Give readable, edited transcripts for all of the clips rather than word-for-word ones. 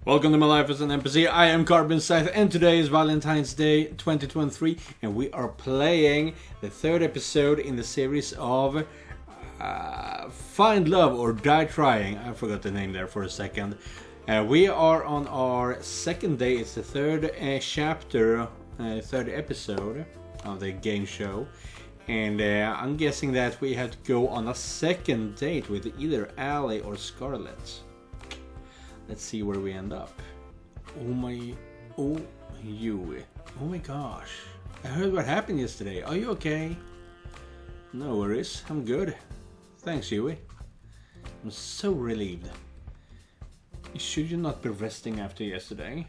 Welcome to my life as an NPC. I am Carbon Scythe, and today is Valentine's Day 2023, and we are playing the third episode in the series of Find Love or Die Trying. I forgot the name there for a second. We are on our second day. It's the third chapter, third episode of the game show, and I'm guessing that we have to go on a second date with either Allie or Scarlett. Let's see where we end up. Oh my gosh. I heard what happened yesterday. Are you okay? No worries, I'm good. Thanks, Huey. I'm so relieved. Should you not be resting after yesterday?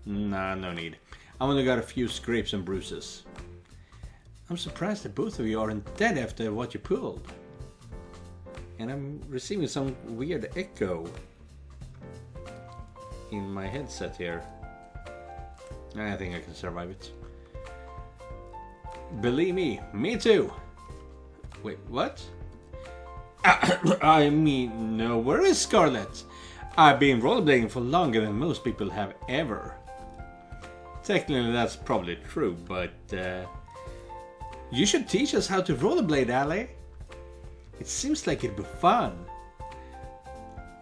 Nah, no need. I only got a few scrapes and bruises. I'm surprised that both of you aren't dead after what you pulled. And I'm receiving some weird echo in my headset here. I think I can survive it. Believe me too. Wait, what? I mean, no, where is Scarlett? I've been rollerblading for longer than most people have ever. Technically that's probably true, but you should teach us how to rollerblade, Allie. It seems like it'd be fun.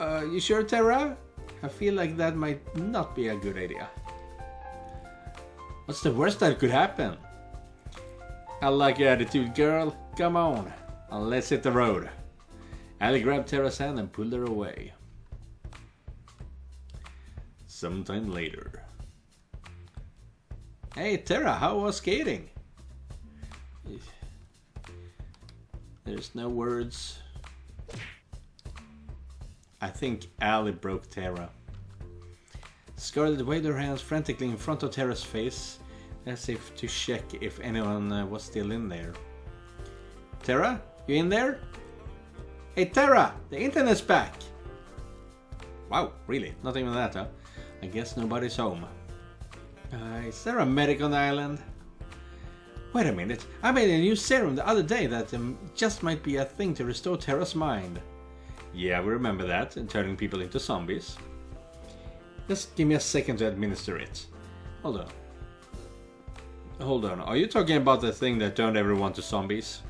You sure, Tara? I feel like that might not be a good idea. What's the worst that could happen? I like your attitude, girl. Come on, and let's hit the road. Allie grabbed Tara's hand and pulled her away. Sometime later. Hey Tara, how was skating? There's no words. I think Allie broke Tara. Scarlett waved her hands frantically in front of Tara's face, as if to check if anyone was still in there. Tara, you in there? Hey Tara, the internet's back! Wow, really? Not even that, huh? I guess nobody's home. Is there a medic on the island? Wait a minute, I made a new serum the other day that just might be a thing to restore Tara's mind. Yeah, we remember that, and turning people into zombies. Just give me a second to administer it. Hold on, are you talking about the thing that turned everyone to zombies?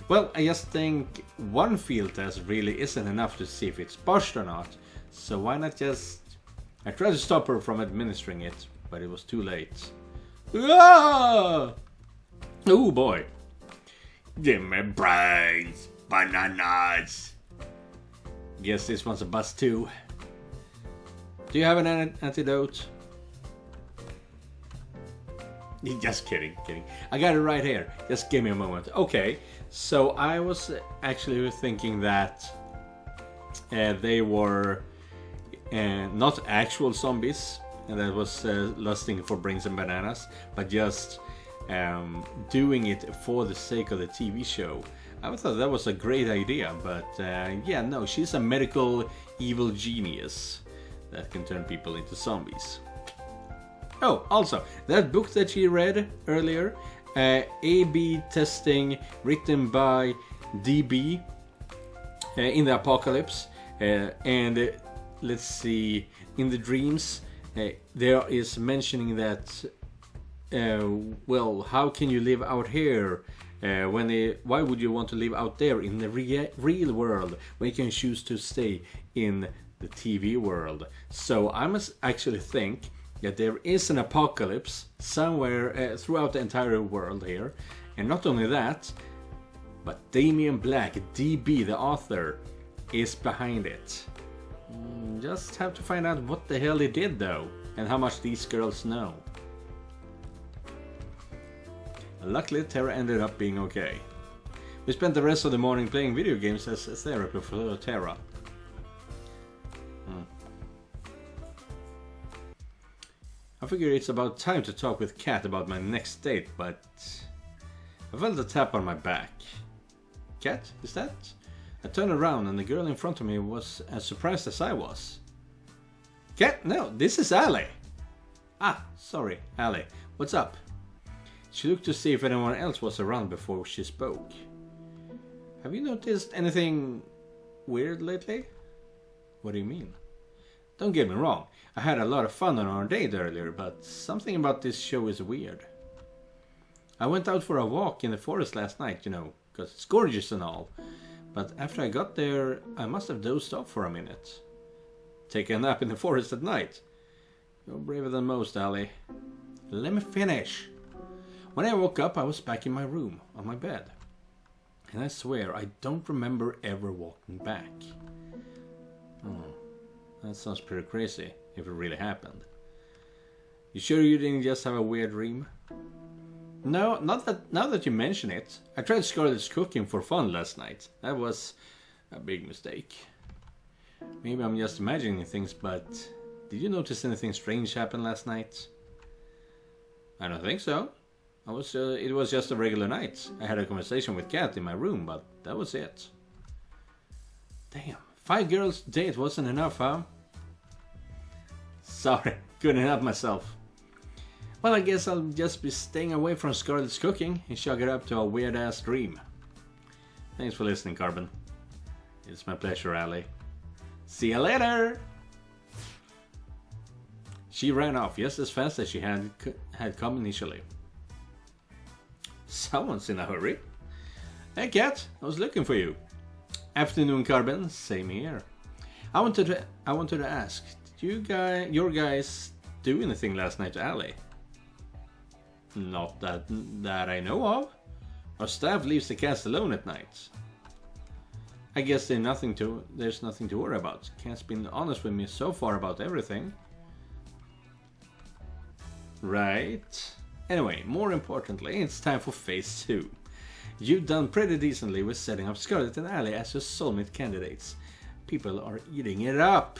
Well, I just think one field test really isn't enough to see if it's botched or not, so why not just... I tried to stop her from administering it, but it was too late. Ah! Oh boy. Give me brains, bananas. Guess this one's a bust too. Do you have an antidote? Just kidding. I got it right here. Just give me a moment. Okay, so I was actually thinking that they were not actual zombies, and that was lusting for brains and bananas, but just doing it for the sake of the TV show. I thought that was a great idea, but yeah, no, she's a medical evil genius that can turn people into zombies. Oh, also, that book that she read earlier, A/B testing, written by DB in the apocalypse, and let's see, in the dreams, there is mentioning that, well, how can you live out here? Why would you want to live out there in the real world when you can choose to stay in the TV world? So I must actually think that there is an apocalypse somewhere throughout the entire world here, and not only that, but Damien Black, DB, the author, is behind it. Just have to find out what the hell he did though, and how much these girls know. Luckily, Tara ended up being okay. We spent the rest of the morning playing video games as therapy for Tara. I figure it's about time to talk with Kat about my next date, but I felt a tap on my back. Kat, is that? I turned around and the girl in front of me was as surprised as I was. Kat, no, this is Allie. Ah, sorry, Allie. What's up? She looked to see if anyone else was around before she spoke. Have you noticed anything weird lately? What do you mean? Don't get me wrong, I had a lot of fun on our date earlier, but something about this show is weird. I went out for a walk in the forest last night, because it's gorgeous and all. But after I got there, I must have dozed off for a minute. Take a nap in the forest at night. You're braver than most, Ali. Let me finish. When I woke up, I was back in my room, on my bed. And I swear, I don't remember ever walking back. That sounds pretty crazy, if it really happened. You sure you didn't just have a weird dream? No, not that. Now that you mention it, I tried Scarlett's cooking for fun last night. That was a big mistake. Maybe I'm just imagining things, but did you notice anything strange happen last night? I don't think so. It was just a regular night. I had a conversation with Kat in my room, but that was it. Damn, 5 girls date wasn't enough, huh? Sorry, couldn't help myself. Well, I guess I'll just be staying away from Scarlett's cooking and chalk it up to a weird-ass dream. Thanks for listening, Carbon. It's my pleasure, Ali. See you later! She ran off just as fast as she had come initially. Someone's in a hurry. Hey, Kat, I was looking for you. Afternoon, Carbon. Same here. I wanted to ask, did your guys do anything last night to Ali? Not that I know of. Our staff leaves the cast alone at night. I guess there's nothing to worry about. Cat's been honest with me so far about everything. Right. Anyway, more importantly, it's time for phase 2. You've done pretty decently with setting up Scarlett and Ali as your soulmate candidates. People are eating it up.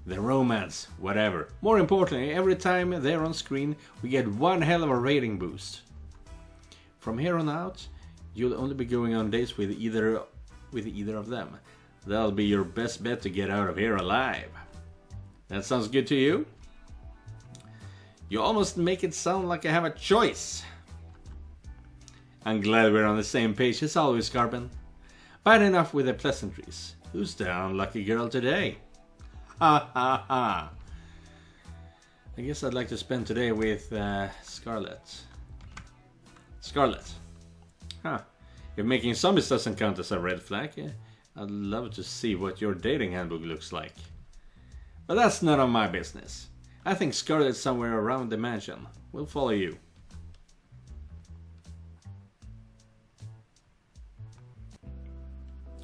The romance, whatever. More importantly, every time they're on screen, we get one hell of a rating boost. From here on out, you'll only be going on dates with either of them. That'll be your best bet to get out of here alive. That sounds good to you? You almost make it sound like I have a choice. I'm glad we're on the same page as always, Carbon. But enough with the pleasantries. Who's the unlucky girl today? Ha ha ha. I guess I'd like to spend today with Scarlett. Scarlett. Huh. If making zombies doesn't count as a red flag, I'd love to see what your dating handbook looks like. But that's none of my business. I think Scarlett's somewhere around the mansion. We'll follow you.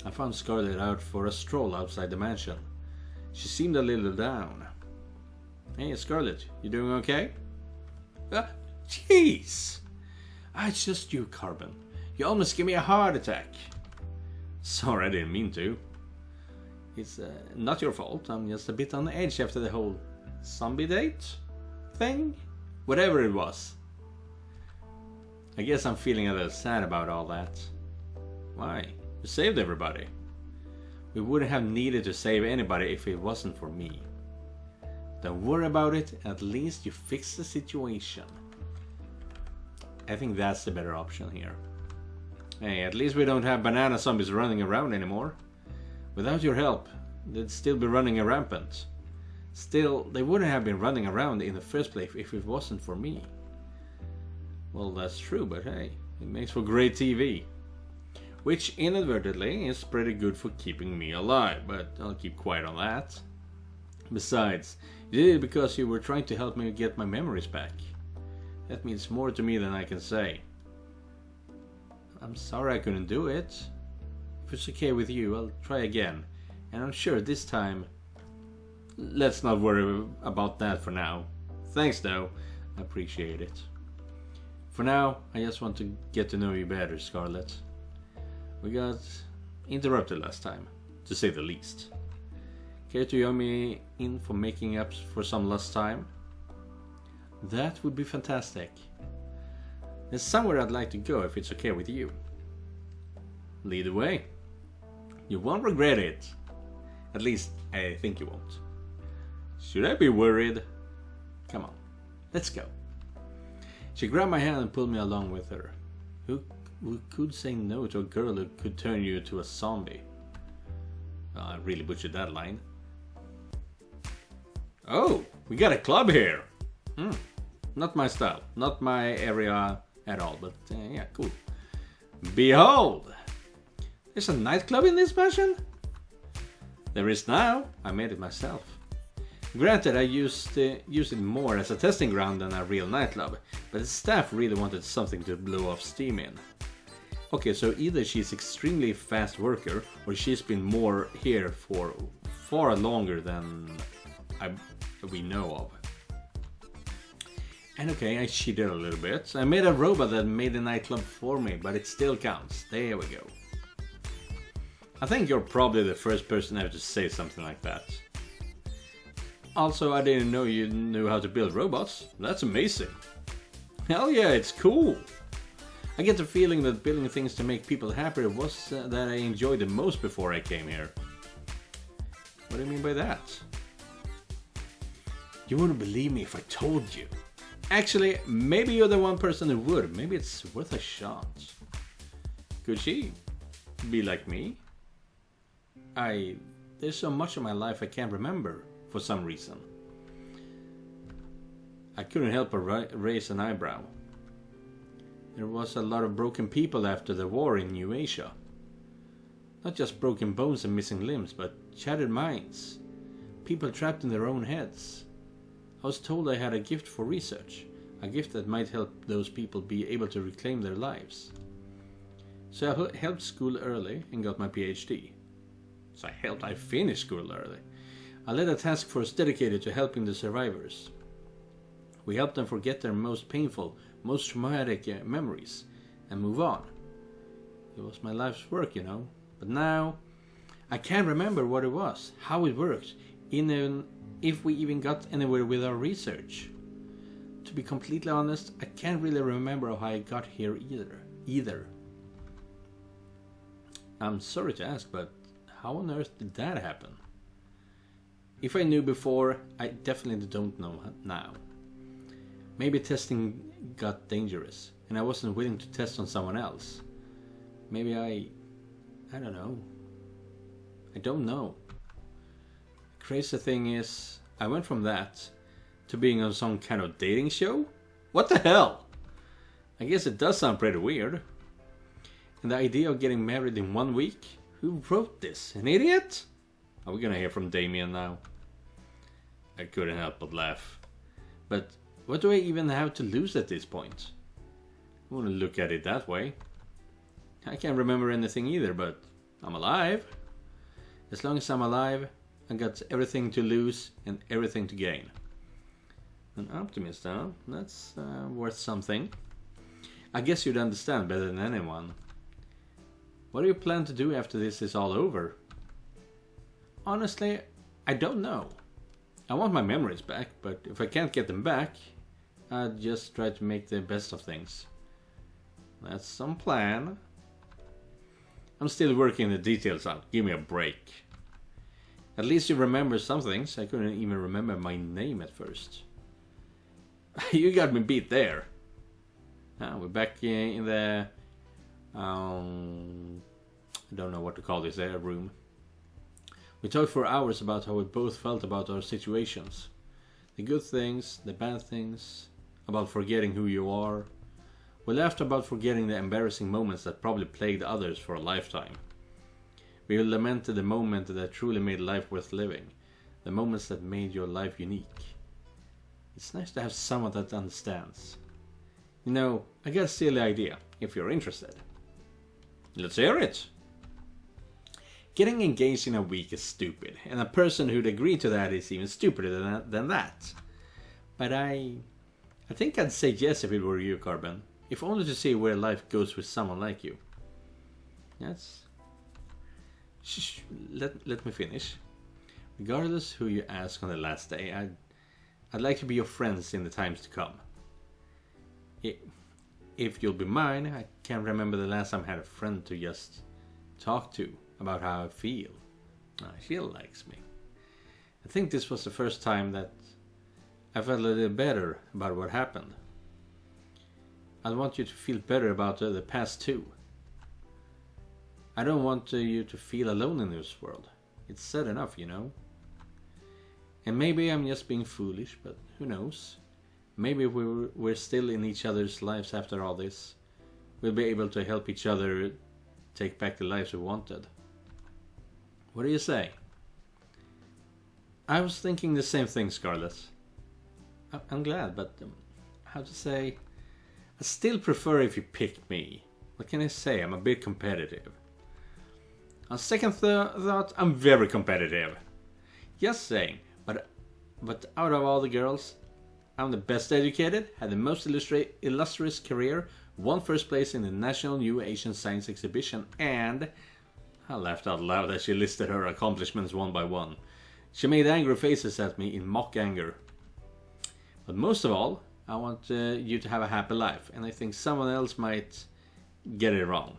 I found Scarlett out for a stroll outside the mansion. She seemed a little down. Hey, Scarlett, you doing okay? Jeez! It's just you, Carbon. You almost gave me a heart attack. Sorry, I didn't mean to. It's not your fault. I'm just a bit on the edge after the whole zombie date thing? Whatever it was. I guess I'm feeling a little sad about all that. Why? You saved everybody. We wouldn't have needed to save anybody if it wasn't for me. Don't worry about it, at least you fixed the situation. I think that's the better option here. Hey, at least we don't have banana zombies running around anymore. Without your help, they'd still be running rampant. Still, they wouldn't have been running around in the first place if it wasn't for me. Well, that's true, but hey, it makes for great TV. Which inadvertently is pretty good for keeping me alive, but I'll keep quiet on that. Besides, you did it because you were trying to help me get my memories back. That means more to me than I can say. I'm sorry I couldn't do it. If it's okay with you, I'll try again. And I'm sure this time... Let's not worry about that for now. Thanks though, I appreciate it. For now, I just want to get to know you better, Scarlett. We got interrupted last time, to say the least. Care to join me in for making up for some lost time? That would be fantastic. There's somewhere I'd like to go if it's okay with you. Lead the way. You won't regret it. At least, I think you won't. Should I be worried? Come on, let's go. She grabbed my hand and pulled me along with her. Who could say no to a girl who could turn you into a zombie? I really butchered that line. Oh, we got a club here. Not my style, not my area at all, but yeah, cool. Behold! There's a nightclub in this mansion? There is now. I made it myself. Granted, I used it more as a testing ground than a real nightclub, but the staff really wanted something to blow off steam in. Okay, so either she's extremely fast worker, or she's been more here for far longer than we know of. And okay, I cheated a little bit. I made a robot that made the nightclub for me, but it still counts. There we go. I think you're probably the first person ever to say something like that. Also, I didn't know you knew how to build robots. That's amazing. Hell yeah, it's cool. I get the feeling that building things to make people happier was that I enjoyed the most before I came here. What do you mean by that? You wouldn't believe me if I told you. Actually, maybe you're the one person who would. Maybe it's worth a shot. Could she be like me? There's so much of my life I can't remember for some reason. I couldn't help but raise an eyebrow. There was a lot of broken people after the war in New Asia. Not just broken bones and missing limbs, but shattered minds. People trapped in their own heads. I was told I had a gift for research, a gift that might help those people be able to reclaim their lives. So I helped school early and got my PhD. I finished school early. I led a task force dedicated to helping the survivors. We helped them forget their most painful, most traumatic memories and move on. It was my life's work, you know. But now, I can't remember what it was, how it worked, even if we even got anywhere with our research. To be completely honest, I can't really remember how I got here either. I'm sorry to ask, but how on earth did that happen? If I knew before, I definitely don't know now. Maybe testing got dangerous, and I wasn't willing to test on someone else. Maybe I don't know. I don't know. The crazy thing is, I went from that to being on some kind of dating show? What the hell? I guess it does sound pretty weird. And the idea of getting married in 1 week? Who wrote this? An idiot? Are we gonna hear from Damien now? I couldn't help but laugh. But what do I even have to lose at this point? I wouldn't look at it that way. I can't remember anything either, but I'm alive. As long as I'm alive, I got everything to lose and everything to gain. An optimist, huh? That's worth something. I guess you'd understand better than anyone. What do you plan to do after this is all over? Honestly, I don't know. I want my memories back, but if I can't get them back, I'll just try to make the best of things. That's some plan. I'm still working the details out. Give me a break. At least you remember some things. I couldn't even remember my name at first. You got me beat there. We're back in the... I don't know what to call this room. We talked for hours about how we both felt about our situations. The good things, the bad things, about forgetting who you are. We laughed about forgetting the embarrassing moments that probably plagued others for a lifetime. We lamented the moment that truly made life worth living, the moments that made your life unique. It's nice to have someone that understands. You know, I got a silly idea, if you're interested. Let's hear it! Getting engaged in a week is stupid, and a person who'd agree to that is even stupider than that. But I think I'd say yes if it were you, Carbon. If only to see where life goes with someone like you. Yes? Shh, let me finish. Regardless who you ask on the last day, I'd like to be your friends in the times to come. If you'll be mine, I can't remember the last time I had a friend to just talk to about how I feel. She likes me. I think this was the first time that I felt a little better about what happened. I want you to feel better about the past too. I don't want you to feel alone in this world. It's sad enough, you know. And maybe I'm just being foolish, but who knows? Maybe we're still in each other's lives after all this. We'll be able to help each other take back the lives we wanted. What do you say? I was thinking the same thing, Scarlett. I'm glad, but how to say? I still prefer if you pick me. What can I say? I'm a bit competitive. On second thought, I'm very competitive. Just saying, but out of all the girls, I'm the best educated, had the most illustrious career, won first place in the National New Asian Science Exhibition, and I laughed out loud as she listed her accomplishments one by one. She made angry faces at me in mock anger. But most of all, I want you to have a happy life, and I think someone else might get it wrong.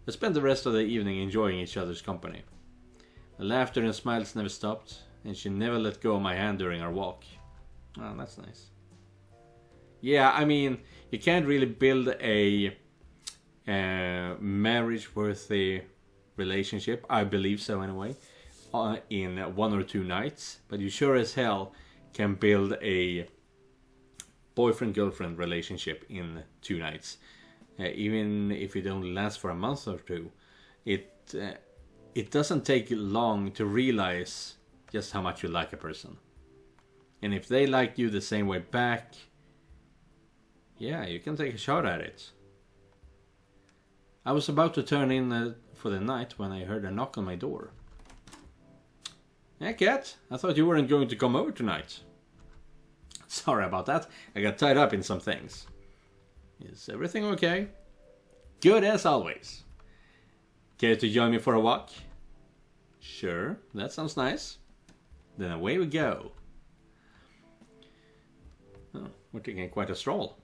We spent the rest of the evening enjoying each other's company. The laughter and smiles never stopped, and she never let go of my hand during our walk. Oh, that's nice. Yeah, I mean, you can't really build a marriage-worthy relationship, I believe so anyway, in 1 or 2 nights, but you sure as hell can build a boyfriend-girlfriend relationship in 2 nights. Even if it only lasts for a month or 2, it doesn't take long to realize just how much you like a person. And if they like you the same way back, yeah, you can take a shot at it. I was about to turn in for the night when I heard a knock on my door. Hey, Cat, I thought you weren't going to come over tonight. Sorry about that, I got tied up in some things. Is everything okay? Good as always. Care to join me for a walk? Sure, that sounds nice. Then away we go. Oh, we're taking quite a stroll.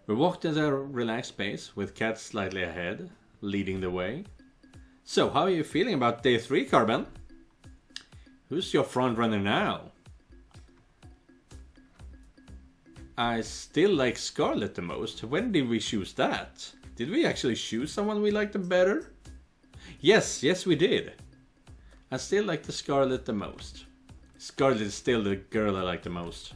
We walked at a relaxed pace, with Cat slightly ahead, leading the way. So, how are you feeling about day 3, Carbon? Who's your front runner now? I still like Scarlett the most. When did we choose that? Did we actually choose someone we liked better? Yes, we did. I still like the Scarlett the most. Scarlett is still the girl I like the most.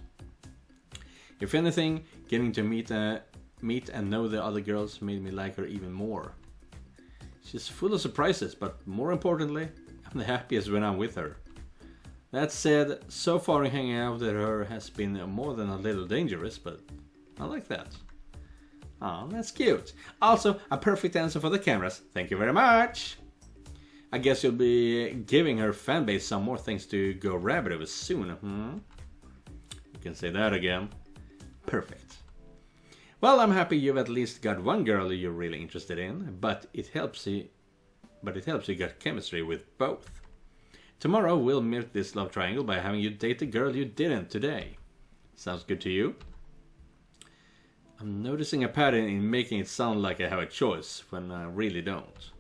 If anything, getting to meet and know the other girls made me like her even more. She's full of surprises, but more importantly, I'm the happiest when I'm with her. That said, so far hanging out with her has been more than a little dangerous, but I like that. Oh, that's cute. Also, a perfect answer for the cameras. Thank you very much. I guess you'll be giving her fanbase some more things to go rabbit over soon, You can say that again. Perfect. Well, I'm happy you've at least got one girl you're really interested in, but it helps you get chemistry with both. Tomorrow we'll milk this love triangle by having you date the girl you didn't today. Sounds good to you? I'm noticing a pattern in making it sound like I have a choice when I really don't.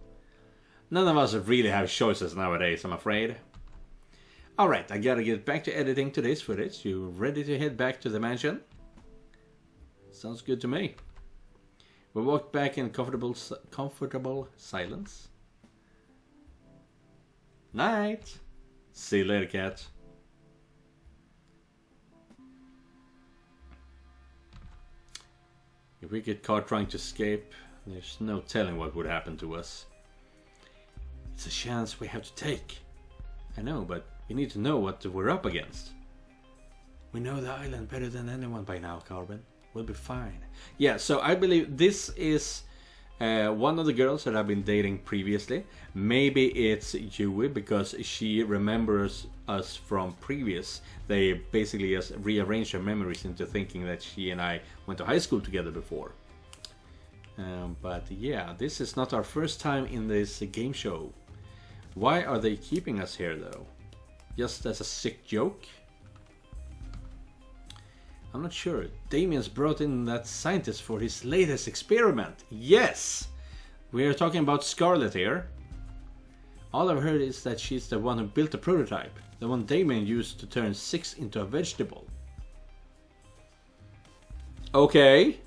None of us really have choices nowadays, I'm afraid. Alright, I gotta get back to editing today's footage. You ready to head back to the mansion? Sounds good to me. We walked back in comfortable silence. Night! See you later, Cat. If we get caught trying to escape, there's no telling what would happen to us. It's a chance we have to take. I know, but we need to know what we're up against. We know the island better than anyone by now, Carbon. We'll be fine. Yeah, so I believe this is one of the girls that I've been dating previously. Maybe it's Yui because she remembers us from previous. They basically just rearranged her memories into thinking that she and I went to high school together before. But yeah, this is not our first time in this game show. Why are they keeping us here though? Just as a sick joke? I'm not sure. Damien's brought in that scientist for his latest experiment. Yes! We are talking about Scarlett here. All I've heard is that she's the one who built the prototype. The one Damien used to turn Scythe into a vegetable. Okay.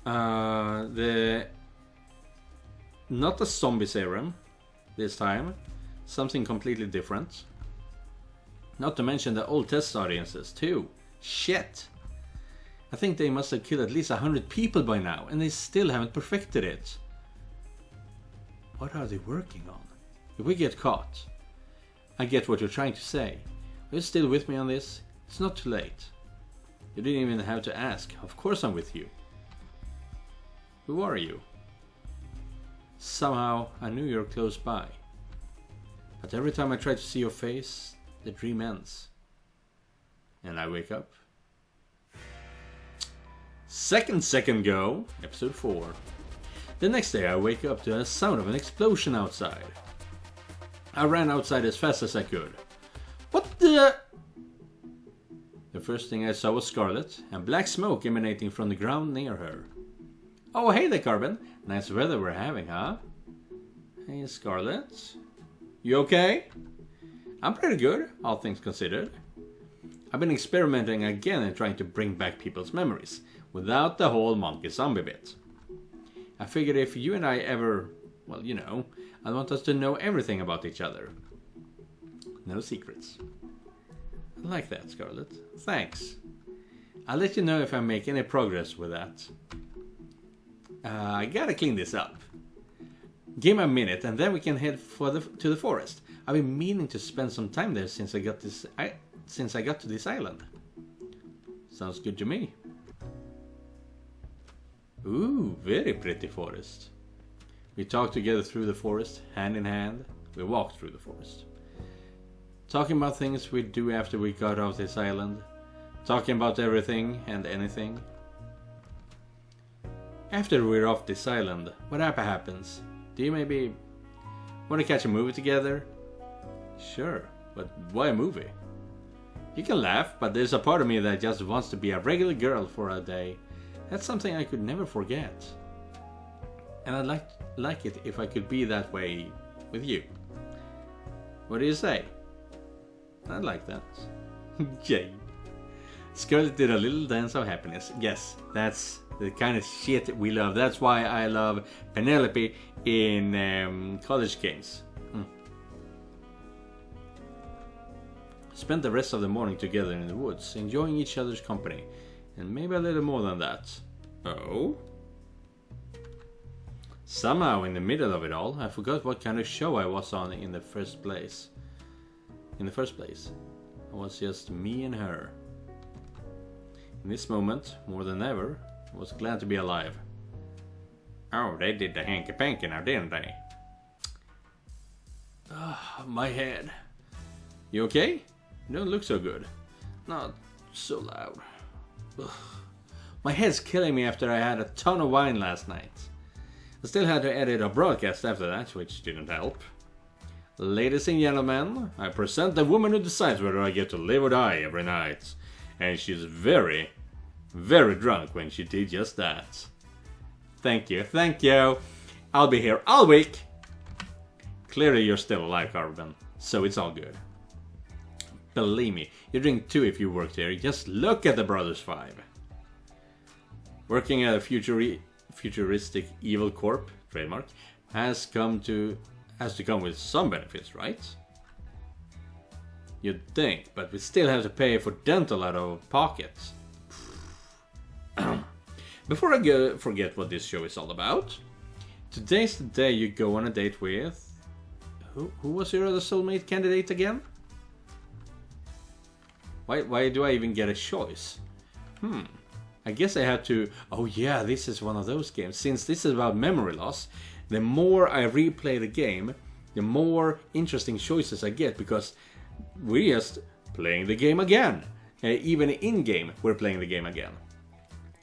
Not a zombie serum this time. Something completely different. Not to mention the old test audiences too. Shit. I think they must have killed at least 100 people by now, and they still haven't perfected it. What are they working on? If we get caught... I get what you're trying to say. Are you still with me on this? It's not too late. You didn't even have to ask. Of course I'm with you. Who are you? Somehow I knew you were close by. But every time I try to see your face, the dream ends. And I wake up. Second go, episode 4. The next day I wake up to the sound of an explosion outside. I ran outside as fast as I could. What the... The first thing I saw was Scarlet, and black smoke emanating from the ground near her. Oh, hey there, Carbon. Nice weather we're having, huh? Hey, Scarlet. You okay? I'm pretty good, all things considered. I've been experimenting again and trying to bring back people's memories, without the whole monkey zombie bit. I figured if you and I ever... well, you know, I want us to know everything about each other. No secrets. I like that, Scarlet. Thanks. I'll let you know if I make any progress with that. I gotta clean this up. Give me a minute and then we can head to the forest. I've been meaning to spend some time there since I got to this island. Sounds good to me. Ooh, very pretty forest. We talked together through the forest, hand in hand. We walked through the forest. Talking about things we'd do after we got off this island. Talking about everything and anything. After we're off this island, whatever happens, do you maybe want to catch a movie together? Sure, but why a movie? You can laugh, but there's a part of me that just wants to be a regular girl for a day. That's something I could never forget. And I'd like it if I could be that way with you. What do you say? I'd like that. Yay. Scarlet did a little dance of happiness. Yes, that's the kind of shit we love. That's why I love Penelope in college games. Spent the rest of the morning together in the woods, enjoying each other's company. And maybe a little more than that. Oh? Somehow in the middle of it all, I forgot what kind of show I was on in the first place. It was just me and her. In this moment, more than ever, I was glad to be alive. Oh, they did the hanky-panky now, didn't they? My head. You okay? You don't look so good. Not so loud. Ugh. My head's killing me after I had a ton of wine last night. I still had to edit a broadcast after that, which didn't help. Ladies and gentlemen, I present the woman who decides whether I get to live or die every night. And she's very, very drunk when she did just that. Thank you. I'll be here all week. Clearly you're still alive, Carbon, so it's all good. Believe me, you drink too if you worked here. Just look at the Brothers 5. Working at a futuristic evil corp, trademark, has to come with some benefits, right? You'd think, but we still have to pay for dental out of pocket. Before I forget what this show is all about, today's the day you go on a date with... Who was your other soulmate candidate again? Why do I even get a choice? I guess I had to... Oh yeah, this is one of those games. Since this is about memory loss, the more I replay the game, the more interesting choices I get, because we're just playing the game again. Even in-game, we're playing the game again.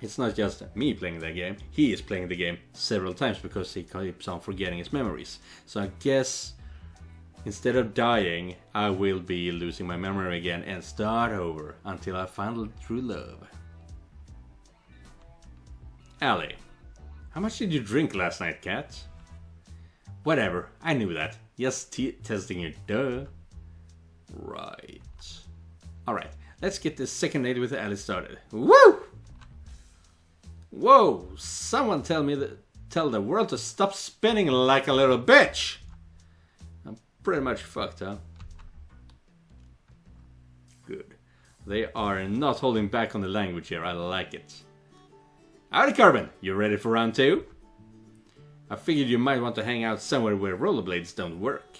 It's not just me playing the game, he is playing the game several times because he keeps on forgetting his memories. So I guess instead of dying, I will be losing my memory again and start over until I find true love. Allie, how much did you drink last night, Cat? Whatever, I knew that. Just testing you, duh. Right. Alright, let's get this second date with Allie started. Woo! Whoa! Someone tell the world to stop spinning like a little bitch! I'm pretty much fucked, huh? Good. They are not holding back on the language here. I like it. Howdy, Carbon. You ready for round 2? I figured you might want to hang out somewhere where rollerblades don't work.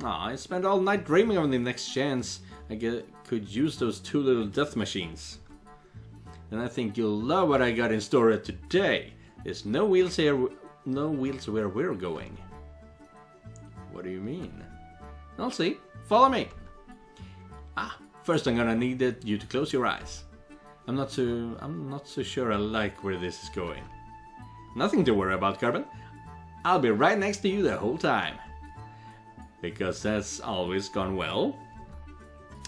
Aw, I spent all night dreaming of the next chance I could use those 2 little death machines. And I think you'll love what I got in store today. There's no wheels here, no wheels where we're going. What do you mean? I'll see. Follow me. First I'm gonna need you to close your eyes. I'm not so sure I like where this is going. Nothing to worry about, Carbon. I'll be right next to you the whole time. Because that's always gone well.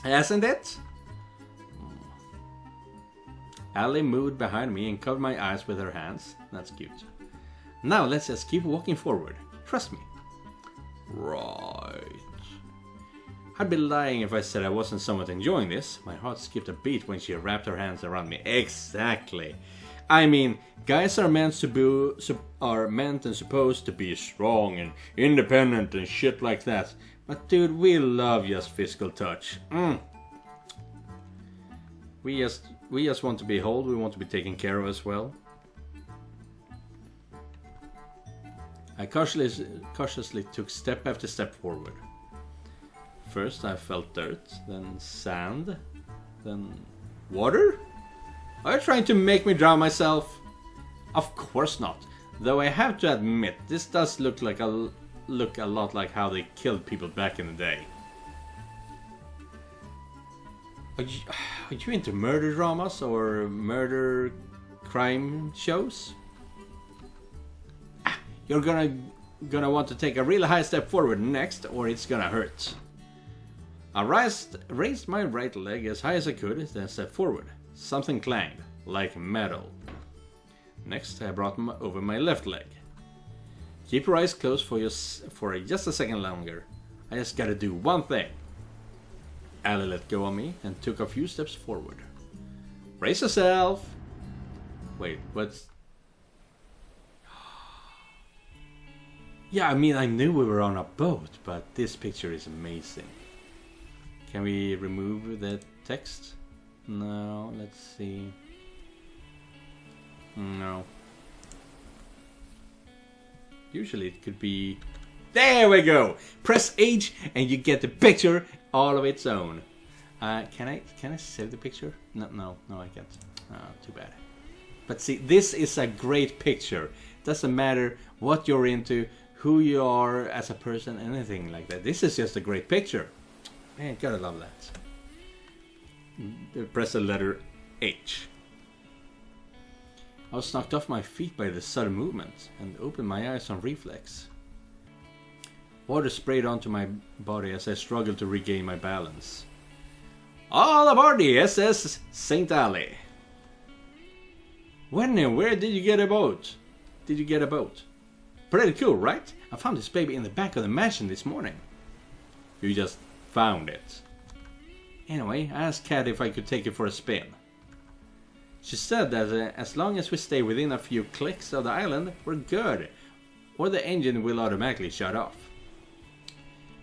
Hasn't it? Allie moved behind me and covered my eyes with her hands. That's cute. Now let's just keep walking forward. Trust me. Right. I'd be lying if I said I wasn't somewhat enjoying this. My heart skipped a beat when she wrapped her hands around me. Exactly. I mean, guys are meant and supposed to be strong and independent and shit like that. But dude, we love just physical touch. We just want to be held. We want to be taken care of as well. I cautiously took step after step forward. First I felt dirt, then sand, then water? Are you trying to make me drown myself? Of course not. Though I have to admit, this does look a lot like how they killed people back in the day. Are you into murder dramas or murder crime shows? You're gonna want to take a really high step forward next, or it's gonna hurt. I raised my right leg as high as I could, then stepped forward. Something clanged, like metal. Next, I brought over my left leg. Keep your eyes closed for just a second longer. I just gotta do one thing. Allie let go of me and took a few steps forward. Brace yourself! Wait, what's... Yeah, I mean, I knew we were on a boat, but this picture is amazing. Can we remove the text? No, let's see. No. Usually it could be... There we go! Press H and you get the picture all of its own. Can I save the picture? No, I can't. Too bad. But see, this is a great picture. Doesn't matter what you're into, who you are as a person, anything like that. This is just a great picture. Man, gotta love that. Press the letter H. I was knocked off my feet by the sudden movement and opened my eyes on reflex. Water sprayed onto my body as I struggled to regain my balance. All aboard the SS St. Alley. When and where did you get a boat? Pretty cool, right? I found this baby in the back of the mansion this morning. You just found it. Anyway, I asked Kat if I could take it for a spin. She said that as long as we stay within a few clicks of the island, we're good, or the engine will automatically shut off.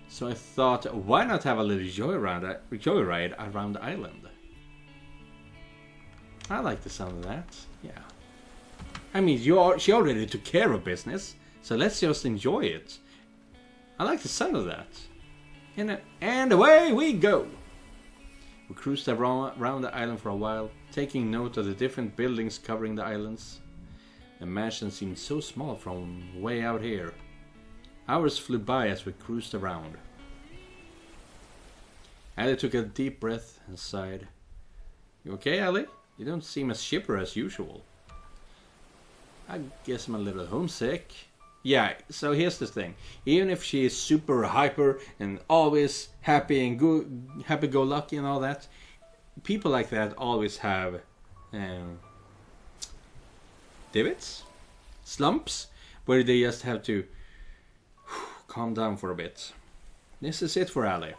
So I thought, why not have a little joyride around the island? I like the sound of that, yeah. I mean, she already took care of business, so let's just enjoy it. I like the sound of that. And away we go! We cruised around the island for a while, taking note of the different buildings covering the islands. The mansion seemed so small from way out here. Hours flew by as we cruised around. Allie took a deep breath and sighed. You okay, Allie? You don't seem as chipper as usual. I guess I'm a little homesick. Yeah, so here's the thing. Even if she is super hyper and always happy and happy-go-lucky and all that, people like that always have divots, slumps, where they just have to calm down for a bit. This is it for Allie.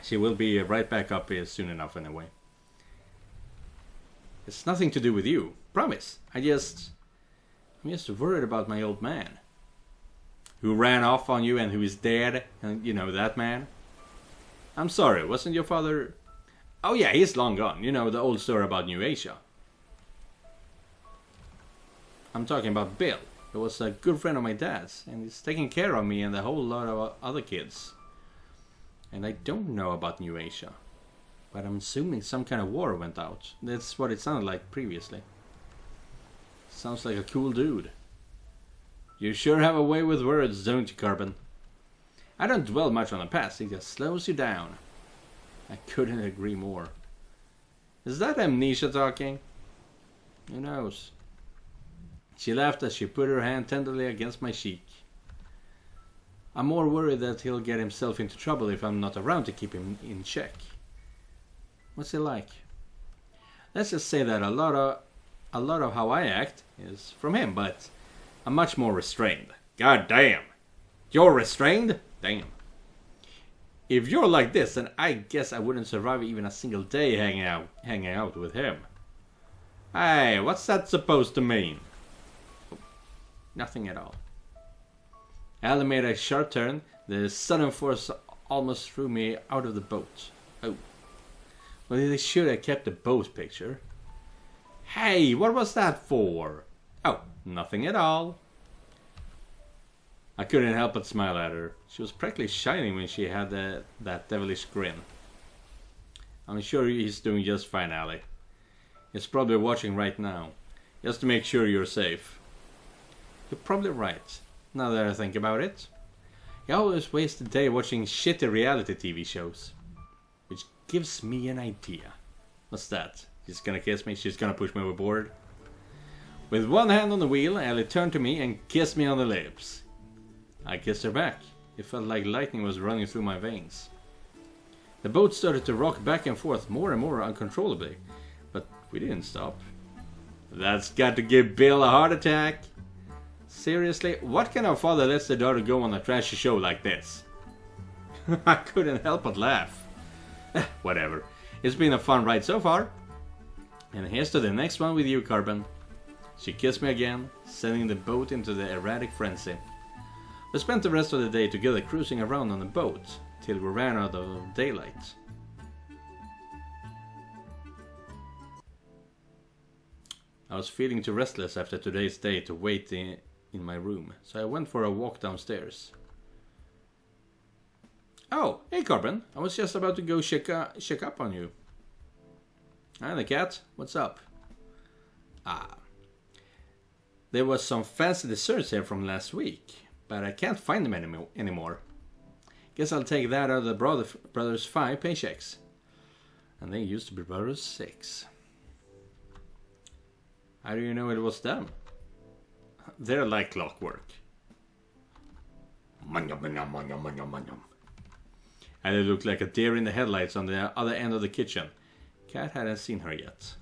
She will be right back up here soon enough anyway. It's nothing to do with you, promise. I'm just worried about my old man. Who ran off on you and who is dead, and you know that man? I'm sorry, wasn't your father... Oh yeah, he's long gone. You know, the old story about New Asia. I'm talking about Bill. He was a good friend of my dad's, and he's taking care of me and a whole lot of other kids. And I don't know about New Asia, but I'm assuming some kind of war went out. That's what it sounded like previously. Sounds like a cool dude. You sure have a way with words, don't you, Carbon? I don't dwell much on the past, it just slows you down. I couldn't agree more. Is that Amnesia talking? Who knows? She laughed as she put her hand tenderly against my cheek. I'm more worried that he'll get himself into trouble if I'm not around to keep him in check. What's he like? Let's just say that a lot of how I act is from him, but I'm much more restrained. God damn! You're restrained? Damn. If you're like this, then I guess I wouldn't survive even a single day hanging out with him. Hey, what's that supposed to mean? Nothing at all. Allie made a sharp turn. The sudden force almost threw me out of the boat. Oh. Well, they should have kept the boat picture. Hey, what was that for? Oh, nothing at all. I couldn't help but smile at her. She was practically shining when she had that devilish grin. I'm sure he's doing just fine, Allie. He's probably watching right now, just to make sure you're safe. You're probably right, now that I think about it. I always waste the day watching shitty reality TV shows. Which gives me an idea. What's that? She's gonna kiss me? She's gonna push me overboard? With one hand on the wheel, Ellie turned to me and kissed me on the lips. I kissed her back. It felt like lightning was running through my veins. The boat started to rock back and forth more and more uncontrollably, but we didn't stop. That's got to give Bill a heart attack. Seriously, what kind of father lets their daughter go on a trashy show like this? I couldn't help but laugh. Whatever. It's been a fun ride so far. And here's to the next one with you, Carbon. She kissed me again, sending the boat into the erratic frenzy. We spent the rest of the day together cruising around on the boat, till we ran out of daylight. I was feeling too restless after today's day to wait in my room, so I went for a walk downstairs. Oh, hey Carbon, I was just about to go check up on you. Hi the cat, what's up? There was some fancy desserts here from last week, but I can't find them anymore. Guess I'll take that out of the brothers 5 paychecks. And they used to be brothers 6. How do you know it was them? They're like clockwork. And they looked like a deer in the headlights on the other end of the kitchen. Cat hadn't seen her yet.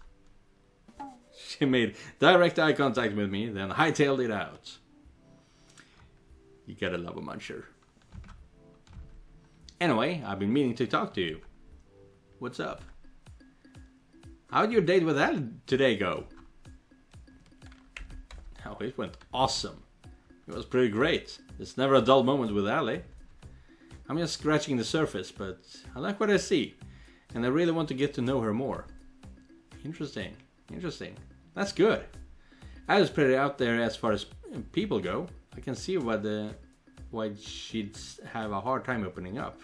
She made direct eye contact with me, then hightailed it out. You gotta love a muncher. Anyway, I've been meaning to talk to you. What's up? How'd your date with Al today go? Oh, it went awesome. It was pretty great. There's never a dull moment with Ali. I'm just scratching the surface, but I like what I see. And I really want to get to know her more. Interesting. That's good. Ali's pretty out there as far as people go. I can see why she'd have a hard time opening up.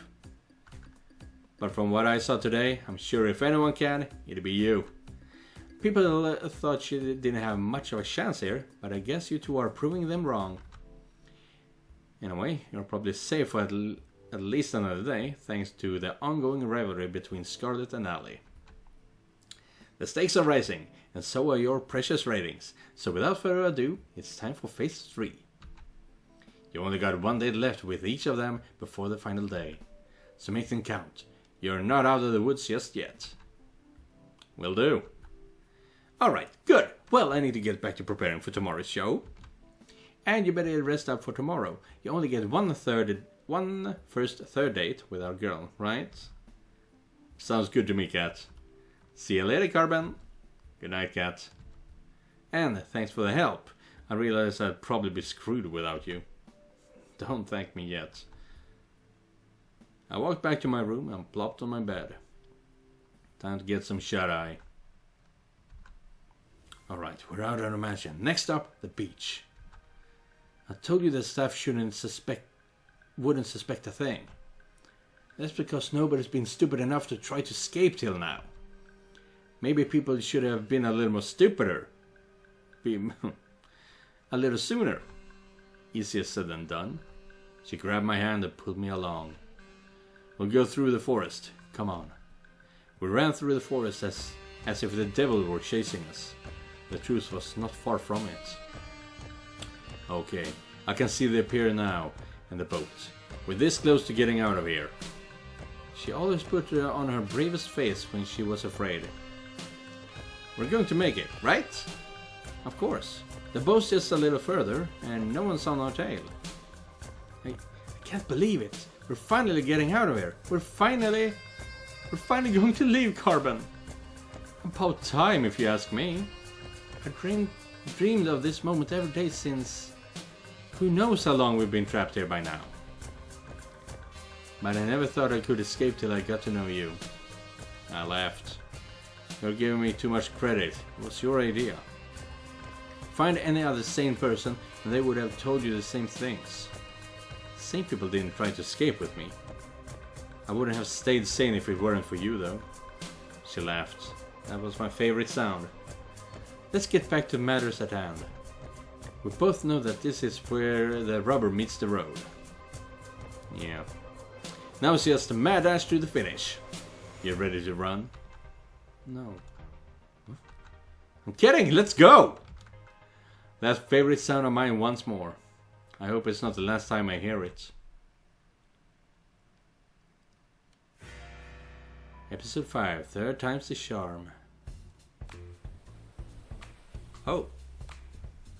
But from what I saw today, I'm sure if anyone can, it'd be you. People thought she didn't have much of a chance here, but I guess you two are proving them wrong. Anyway, you're probably safe for at least another day, thanks to the ongoing rivalry between Scarlett and Ali. The stakes are rising, and so are your precious ratings. So without further ado, it's time for phase 3. You only got one day left with each of them before the final day. So make them count. You're not out of the woods just yet. Will do. Alright, good. Well, I need to get back to preparing for tomorrow's show. And you better rest up for tomorrow. You only get one first third date with our girl, right? Sounds good to me, Cat. See you later, Carbon. Good night, Cat. And thanks for the help. I realize I'd probably be screwed without you. Don't thank me yet. I walked back to my room and plopped on my bed. Time to get some shut-eye. Alright, we're out of the mansion. Next up, the beach. I told you that staff wouldn't suspect a thing. That's because nobody's been stupid enough to try to escape till now. Maybe people should have been a little more stupider. A little sooner. Easier said than done. She grabbed my hand and pulled me along. We'll go through the forest. Come on. We ran through the forest as if the devil were chasing us. The truth was not far from it. Okay, I can see the pier now and the boat. We're this close to getting out of here. She always put on her bravest face when she was afraid. We're going to make it, right? Of course. The boat's just a little further and no one's on our tail. I can't believe it. We're finally getting out of here. We're finally going to leave Carbon. About time, if you ask me. I dreamed of this moment every day since... Who knows how long we've been trapped here by now. But I never thought I could escape till I got to know you. I laughed. You're giving me too much credit. It was your idea. Find any other sane person and they would have told you the same things. Sane people didn't try to escape with me. I wouldn't have stayed sane if it weren't for you, though. She laughed. That was my favorite sound. Let's get back to matters at hand. We both know that this is where the rubber meets the road. Yeah. Now it's just a mad dash to the finish. You ready to run? No. I'm kidding, let's go! That favorite sound of mine once more. I hope it's not the last time I hear it. Episode 5, third time's the charm. Oh,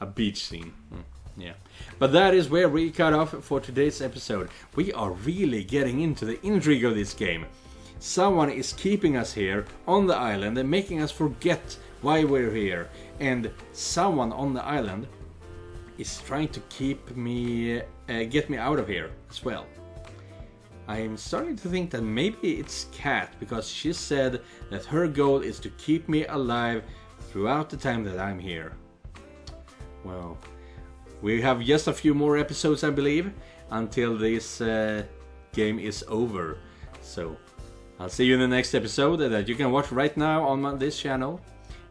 a beach scene. Yeah. But that is where we cut off for today's episode. We are really getting into the intrigue of this game. Someone is keeping us here on the island and making us forget why we're here. And someone on the island is trying to keep me, get me out of here as well. I'm starting to think that maybe it's Cat, because she said that her goal is to keep me alive throughout the time that I'm here. Well, we have just a few more episodes, I believe, until this game is over. So, I'll see you in the next episode that you can watch right now on this channel.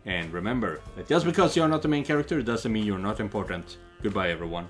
And remember that just because you're not the main character doesn't mean you're not important. Goodbye, everyone.